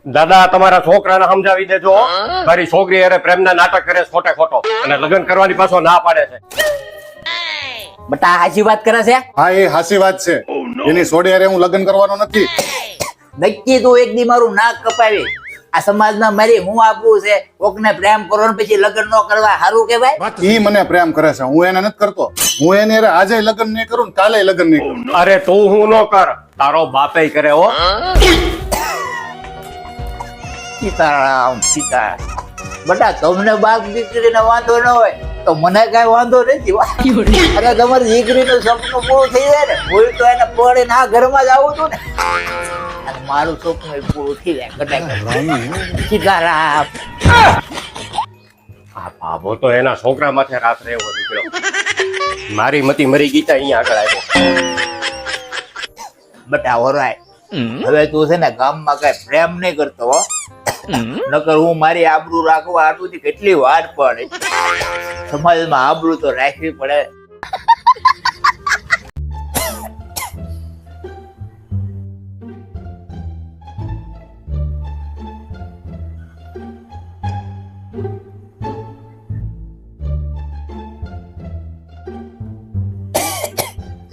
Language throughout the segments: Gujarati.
દાદા તમારા છોકરાને સમજાવી દેજો. મારી છોકરી અરે પ્રેમના નાટક કરે છે ખોટે ખોટો અને લગ્ન કરવાની પાછો ના પાડે છે. બટા હાચી વાત કરે છે. હા એ હાસી વાત છે. એની સોડી હારે હું લગ્ન કરવાનો નથી. નક્કી તું એક દી મારું નાક કપાવી. આ સમાજમાં મારી હું આપવું છે. કોકને પ્રેમ કરો ને પછી લગ્ન ન કરવા સારું કહેવાય? ઈ મને પ્રેમ કરે છે, હું એને નથી કરતો. હું એને હારે આજે લગ્ન નહીં કરું ને કાલે લગ્ન નહીં કરું. અરે તું હું ન કર, તારો બાપે કરે હો. સીતારામ સીતારામ. બટા તમને બાપ દીકરીને વાંધો ન હોય તો મને કઈ વાંધો નથી. અરે તમારી દીકરીનું સપનું પૂરું થઈ જાય ને, હું તો એને પડીને આ ઘરમાં જ આવું છું ને, અને મારું સપનું પૂરું થઈ જાય. કદાચ સીતારામ. આ બાબો તો એના છોકરા માથે રાત્રે એવો નીકળ્યો. મારી મતી મરી ગઈ તા અહીંયા આગળ આવ્યો. બટા ઓરાય, હવે તું છે ને ગામમાં કઈ પ્રેમ નહીં કરતો હો. નકર હું મારી આબરૂ રાખવા આટલું કેટલી વાર પડે. સમાજમાં આબરૂ તો રાખવી પડે.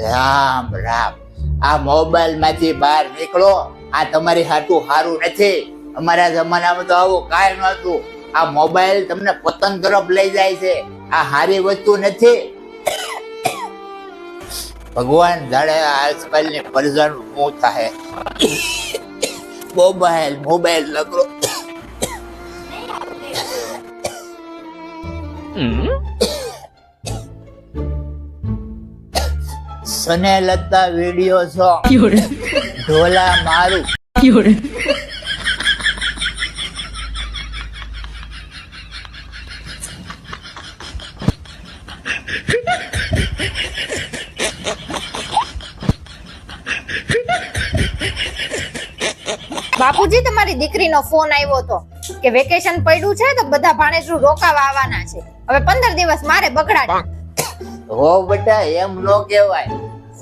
રામ રામ. આ મોબાઈલ માંથી બહાર નીકળો. આ તમારી હાટું સારું નથી. અમારા જમાનામાં તો આવું કાંઈ નહોતું. આ મોબાઈલ તમને પતન તરફ લઈ જાય છે. આ સારી વસ્તુ નથી. ભગવાન જાણે આજકાલની પ્રજાનું શું થાય. મોબાઈલ મોબાઈલ લગડો. સને લગતા વિડીયો છો. ઢોલા મારું. બાપુજી તમારી દીકરીનો ફોન આવ્યો હતો કે વેકેશન પડ્યું છે તો બધા ભાણેજરું રોકાવા આવવાના છે. હવે 15 દિવસ મારે બગડાડી. હો બેટા એમ નો કહેવાય.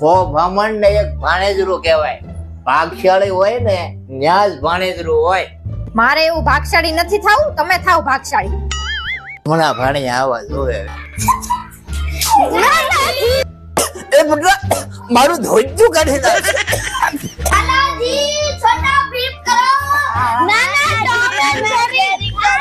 હો બ્રાહ્મણ ને એક ભાણેજરું કહેવાય. ભાગશાળી હોય ને ન્યા જ ભાણેજરું હોય. મારે એવું ભાગશાળી નથી થાવું, તમે થાવ ભાગશાળી. હમણાં ભાણી આવા જોવે. એ બેટા મારું ધોઈજું કાઢી નાખ. અલાજી છોટા ફ્લિપ કરો. નાના ટોમેન જેરી કરો.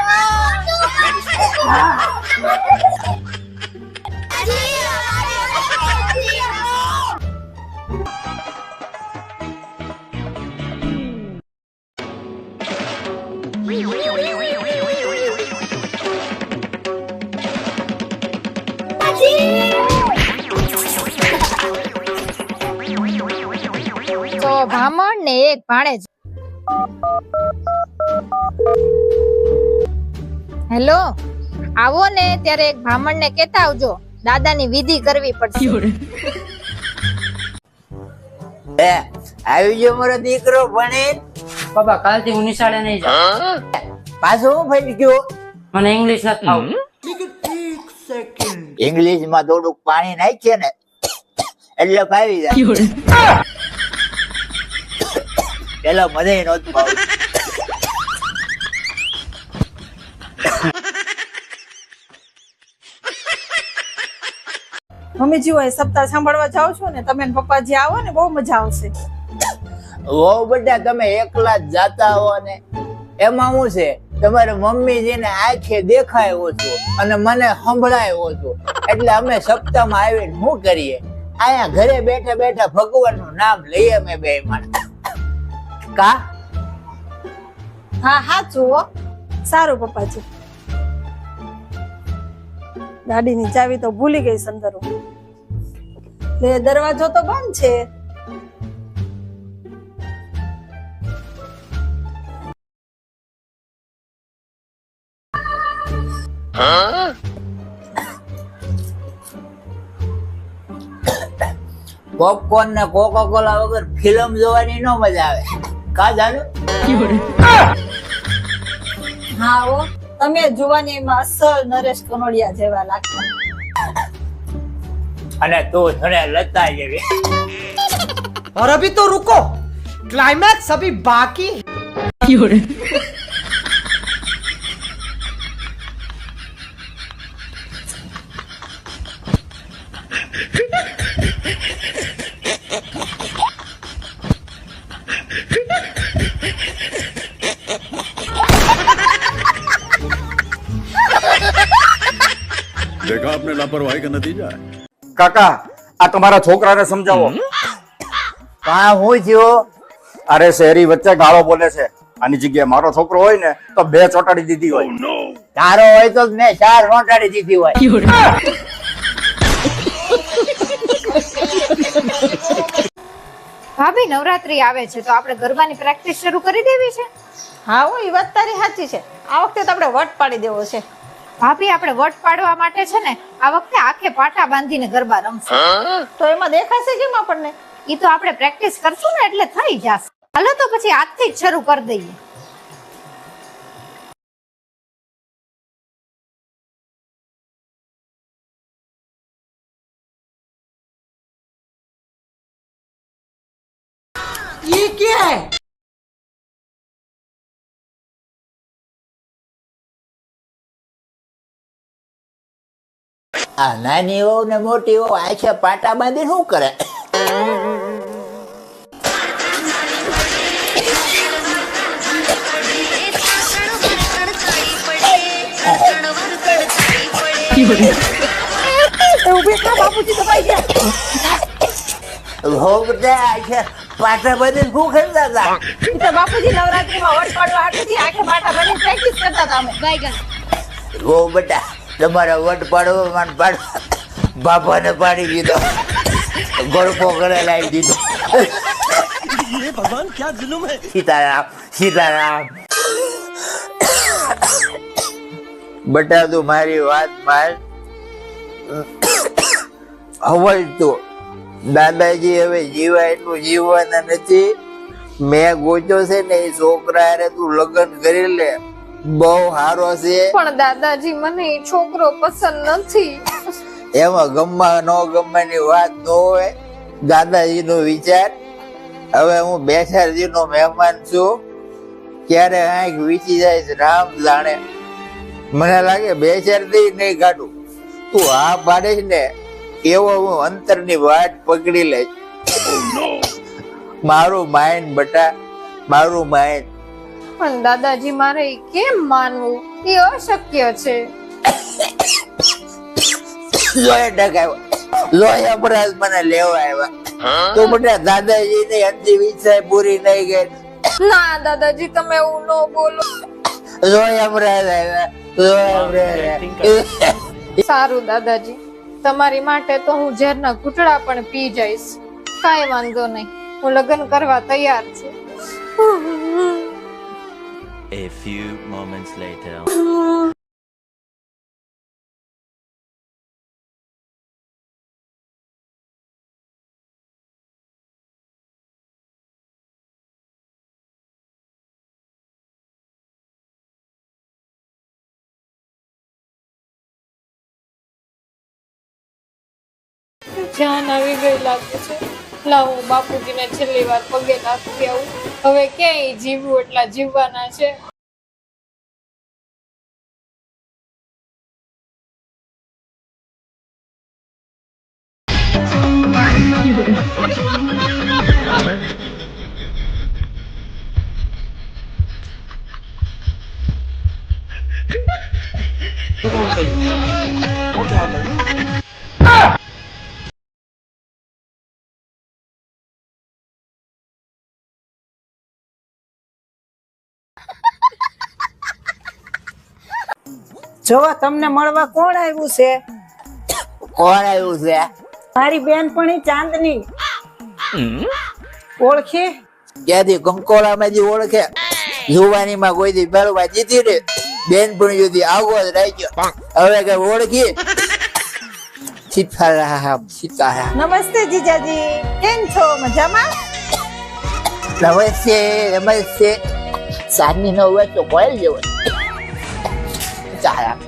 તો બ્રાહ્મણ ને એક ભાણેજ. હેલો, આવો ને ત્યારે એક બ્રાહ્મણ ને કેતા આવજો. દાદાની વિધિ કરવી પડશે. એ આવી ગયો મારો દીકરો ભણી. બાબા કાલથી હું નિશાળે નહીં જાઉં. પાછું હું ફરી ગયો. મને ઇંગ્લિશ નથી આવતું. ઇંગ્લિશ માં થોડુંક પાણી નાખીએ ને એટલે ફાવી જાય. પેલા મને નહોતું ભાવતું. મમ્મીજી હોય સપ્તાહ સાંભળવા જાઓ છો ને તમે ને પપ્પાજી આવો ને બહુ મજા આવશે. વો બેટા તમે એકલા જ જાતા હો ને એમાં શું છે, તમારે મમ્મીજીને આંખે દેખાય ઓછું અને મને સંભળાય ઓછું, એટલે અમે સપ્તાહમાં આવીને શું કરીએ, અહીંયા ઘરે બેઠા બેઠા ભગવાનનું નામ લઈએ અમે બે માણસ. કા હા હા જુઓ સારું પપ્પાજી. ગાડીની ચાવી તો ભૂલી ગઈ અંદર. લે દરવાજો તો બંધ છે. પોપકોર્ન ને કોકા કોલા વગર ફિલ્મ જોવાની નો મજા આવે. કા જાણો હા ઓ તમે જોવાની એમાં અસલ નરેશ કનોડિયા જેવા લાગતા. અને તું થણે લતા જેવી. और अभी तो रुको, क्लाइमैक्स अभी बाकी। देखा आपने लापरवाही का नतीजा है। કાકા આ તમારા છોકરાને સમજાવો. કા હું થયો? અરે શહેરી વચ્ચે ગાળો બોલે છે. આની જગ્યાએ મારો છોકરો હોય ને તો 2 ચોટાડી દીધી હોય. તારો હોય તો મેં 4 રોટાડી દીધી હોય. ભાભી નવરાત્રી આવે છે તો આપણે ગરબાની પ્રેક્ટિસ શરૂ કરી દેવી છે. હા હો, એ વાત તારી સાચી છે. આ વખતે તો આપણે વટ પાડી દેવો છે. ભાભી આપણે વટ પાડવા માટે છે ને આ વખતે આખે પાટા બાંધીને ગરબા રમશું. તો એમાં દેખાશે કેમ આપણને? ઈ તો આપણે પ્રેક્ટિસ કરશું ને એટલે થઈ જશે. હાલો તો પછી આજથી જ શરૂ કરી દઈએ. આ નાની વહુ ને મોટી વહુ આખે પાટા બાંધી શું કરે? વહુ બધા આખે પાટા બાંધી શું કરતા હતા? ઈ તો બાપુજી નવરાત્રીમાં વટ પાડવા હાટુથી આખે પાટા બની પ્રેક્ટિસ કરતા હતા અમે. વહુ બેટા તમારા વટ પાડવા બાપાને પાડી દીધો, ગળપો ગળે લાવી દીધો. भगवान क्या जुलुम है। સીતારામ સીતારામ. બેટા તું મારી વાત માન. હવે તું દાદાજી હવે જીવાય એટલું જીવવાના નથી. મેં ગોત્યો છે ને એ છોકરા હારે તું લગ્ન કરી લે, બહુ સારો છે. પણ દાદાજી મને ઈ છોકરો પસંદ નથી. એમાં ગમવા ન ગમવાની વાત ન હોય. દાદાજી નો વિચાર. હવે હું બેસારજી નો મહેમાન છું, ક્યારે આંખ વીચી જાય છે રામ જાણે. મને લાગે બેસારજી નહીં કાઢું. તું આ પાડીશ ને એવો હું અંતરની વાટ પકડી લઈશ. મારું માઇન્ડ બટા, મારું માઇન્ડ. પણ દાદાજી મારે ઈ કેમ માનવું? એ અશક્ય છે. લોહી અપરાધ મને લેવા આવ્યા તો બેટા દાદાજી ની અંતિમ ઈચ્છા પૂરી નહીં ગઈ. ના દાદાજી તમે એવું ન બોલો. લોહી અપરાધ આવ્યા, લોહી અપરાધ આવ્યા. સારું દાદાજી, તમારી માટે તો હું ઝેરના ઘૂંટડા પણ પી જઈશ. કાંઈ વાંધો નહીં, હું લગ્ન કરવા તૈયાર છું. A few moments later. જાન આવી ગઈ લાગે છે. લાવ હું બાપુજીને છેલ્લી વાર પગે લાગી આવું. હવે ક્યાંય જીવવું એટલા જીવવાના છે. જોવા તમને મળવા કોણ આવ્યું છે? કોણ આવ્યું છે? મારી બેનપણી ચાંદની. ઓળખી? ક્યાંથી? કંકોળામાં જે ઓળખે. જુવાનીમાં કોઈ દી મેળવા જીતી ને બેનપણી સુધી આગો જ રાખ્યો. હવે કે ઓળખી? સીતારામ સીતારામ. નમસ્તે જીજાજી, કેમ છો? મજામાં? નમસ્તે નમસ્તે. સાની નો હોય તો કોલ જેવો. સીતારામ.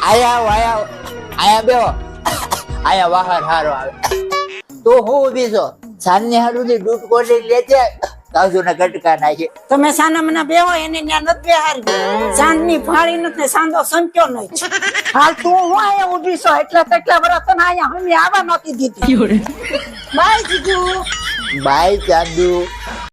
આયા આયા આયા બેહો. આયા બહાર હારો આવે તો હું ઊભી છો. સાની હારું થી દૂધ કોટી લે છે કાજુ ને કટકા નાખી. તમે સાના મના બેહો એને ત્યાં નથી બેહારી સાંજની ફાળી નથી ને સાંજો સંચ્યો નહીં. હાલ તું હું અહીંયા ઊભી છો એટલે કેટલા વર્ષ તને અહીંયા હમી આવવા નહોતી દીધી. બાય જીજુ. બાય ચાંદુ.